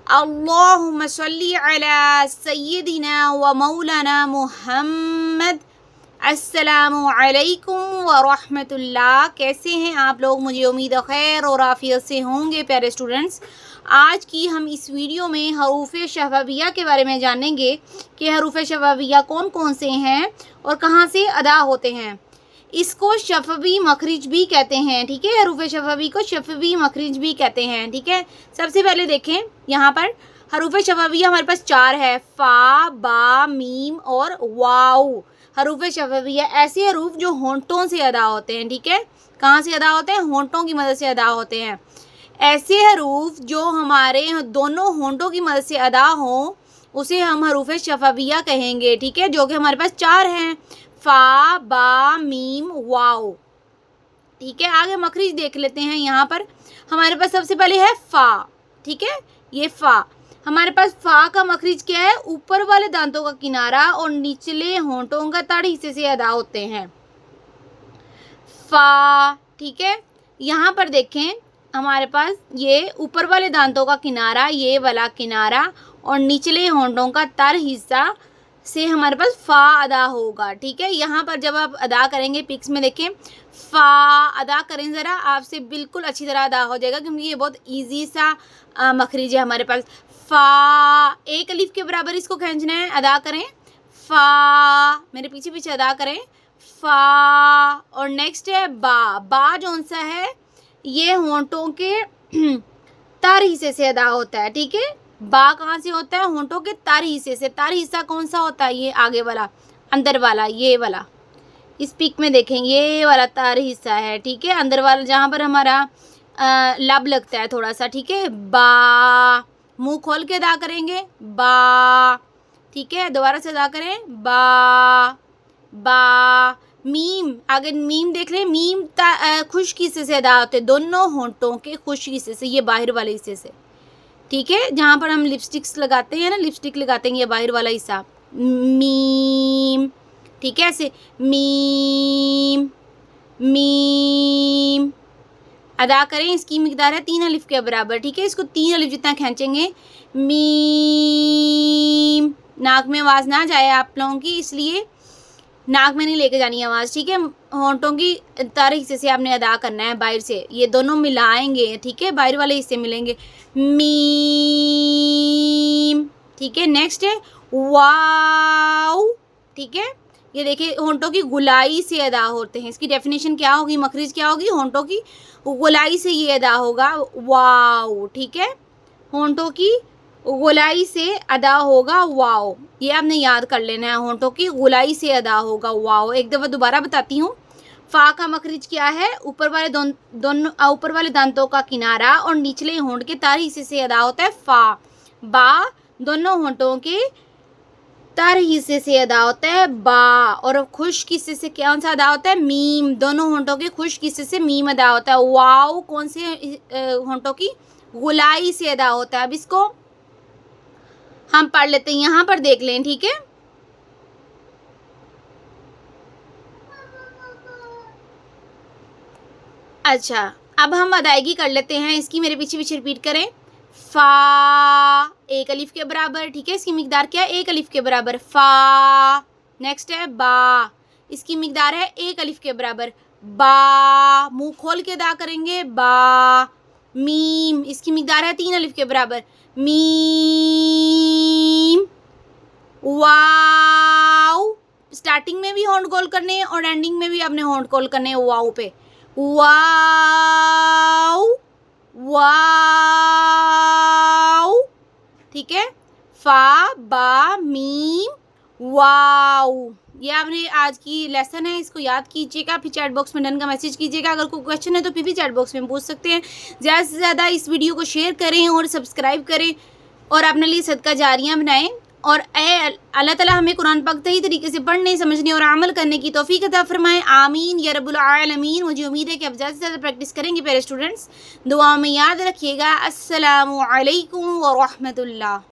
अल्लाहुम्मा सल्ली अला सय्यिदिना व मौलाना मुहम्मद। अस्सलामु अलैकुम व रहमतुल्लाह। कैसे हैं आप लोग? मुझे उम्मीद है खैर और आफियत से होंगे प्यारे स्टूडेंट्स। आज की हम इस वीडियो में हरूफ शफ़विया के बारे में जानेंगे कि हरूफ शफ़विया कौन कौन से हैं और कहाँ से अदा होते हैं। इसको शफ़वी मखरिज भी कहते हैं, ठीक है। हरूफ शफ़वी को शफ़वी मखरिज भी कहते हैं, ठीक है। सबसे पहले देखें यहाँ पर हरूफ शफ़विया हमारे पास 4 है, फ़ा, बा, मीम और वाव। हरूफ शफ़विया ऐसे हरूफ जो होंठों से अदा होते हैं, ठीक है। कहाँ से अदा होते हैं? होंठों की मदद से अदा होते हैं। ऐसे हरूफ जो हमारे दोनों होंठों की मदद से अदा हों उसे हम हरूफ शफ़विया कहेंगे, ठीक है। जो कि हमारे पास 4 हैं, फ़ा, बा, मीम, वाव, ठीक है। आगे मखरिज देख लेते हैं। यहाँ पर हमारे पास सबसे पहले है फ़ा, ठीक है। ये फ़ा हमारे पास फ़ा का मखरिज क्या है? ऊपर वाले दांतों का किनारा और निचले होंठों का तड़ हिस्से से अदा होते हैं, फ़ा, ठीक है। यहाँ पर देखें हमारे पास ये ऊपर वाले दांतों का किनारा, ये वाला किनारा और निचले होंठों का तर हिस्सा से हमारे पास फ़ा अदा होगा, ठीक है। यहाँ पर जब आप अदा करेंगे, पिक्स में देखें, फ़ा अदा करें ज़रा, आपसे बिल्कुल अच्छी तरह अदा हो जाएगा क्योंकि ये बहुत इजी सा मखरिज है हमारे पास। फ़ा एक अलिफ के बराबर इसको खींचना है, अदा करें, फ़ा, मेरे पीछे पीछे अदा करें, फ़ा। और नेक्स्ट है बा। बा जौन सा है ये होंठों के तर हिस्से से अदा होता है, ठीक है। बा कहाँ से होता है? होंठों के तर हिस्से से। तर हिस्सा कौन सा होता है? ये आगे वाला, अंदर वाला, ये वाला। इस पिक में देखें ये वाला तर हिस्सा है, ठीक है। अंदर वाला जहाँ पर हमारा लब लगता है थोड़ा सा, ठीक है। बा, मुंह खोल के अदा करेंगे, बा, ठीक है। दोबारा से अदा करें, बा, बा। मीम, आगे मीम देख लें, मीम खुश्क हिस्से से अदा होते हैं, दोनों होंठों के खुश्क हिस्से से, ये बाहर वाले हिस्से से, ठीक है। जहाँ पर हम लिपस्टिक्स लगाते हैं ना, लिपस्टिक लगाते हैं, ये बाहर वाला हिस्सा, मीम, ठीक है। ऐसे मीम, मीम अदा करें। इसकी मिकदार है 3 अलिफ के बराबर, ठीक है। इसको 3 अलिफ जितना खींचेंगे, मीम। नाक में आवाज़ ना जाए आप लोगों की, इसलिए नाक में नहीं लेके जानी आवाज़, ठीक है। होंठों की तर हिस्से से आपने अदा करना है, बाहर से ये दोनों मिलाएंगे, ठीक है। बाहर वाले हिस्से मिलेंगे, मीम, ठीक है। नेक्स्ट है वाव, ठीक है। ये देखिए होंठों की गुलाई से अदा होते हैं। इसकी डेफिनेशन क्या होगी? मखरिज क्या होगी? होंठों की गुलाई से ये अदा होगा, वाव, ठीक है। होंठों की गुलाई से अदा होगा, वाव, ये आपने याद कर लेना है। होंठों की गुलाई से अदा होगा, वाव। एक दफ़ा दोबारा बताती हूँ। फ़ा का मखरिज क्या है? ऊपर वाले दोनों ऊपर वाले दांतों का किनारा और निचले होंठ के तर हिस्से से अदा होता है, फ़ा। बा दोनों होंठों के तर हिस्से से अदा होता है, बा। और खुश्क हिस्से से कौन सा अदा होता है? मीम, दोनों होंठों के खुश्क हिस्से से मीम अदा होता है। वाव कौन से होंठों की? गुलाई से अदा होता है। अब इसको हम पढ़ लेते हैं, यहाँ पर देख लें, ठीक है। अच्छा, अब हम अदायगी कर लेते हैं इसकी, मेरे पीछे पीछे रिपीट करें। फ़ा एक अलिफ के बराबर, ठीक है। इसकी मिकदार क्या है? 1 अलिफ के बराबर, फ़ा। नेक्स्ट है बा, इसकी मिकदार है 1 अलिफ के बराबर, बा। मुंह खोल के अदा करेंगे, बा। मीम, इसकी मिकदार है 3 अलिफ के बराबर, मीम। वाव, स्टार्टिंग में भी होंठ गोल करने हैं और एंडिंग में भी आपने होंठ गोल करने हैं वाव पे, वाव, वाव, ठीक है। फ़ा, बा, मीम, वाव। ये आपने आज की लेसन है, इसको याद कीजिएगा। फिर चैट बॉक्स में डन का मैसेज कीजिएगा। अगर कोई क्वेश्चन है तो फिर भी चैट बॉक्स में पूछ सकते हैं। ज़्यादा से ज़्यादा इस वीडियो को शेयर करें और सब्सक्राइब करें और अपने लिए सदका जारियाँ बनाएं। और अल्लाह ताला हमें कुरान पाक सही तरीके से पढ़ने, समझने और अमल करने की तौफीक अता फरमाए, आमीन या रब्बुल आलमीन। मुझे उम्मीद है कि आप ज़्यादा से ज़्यादा प्रैक्टिस करेंगे प्यारे स्टूडेंट्स। दुआ में याद रखिएगा। अस्सलामु अलैकुम व रहमतुल्लाह।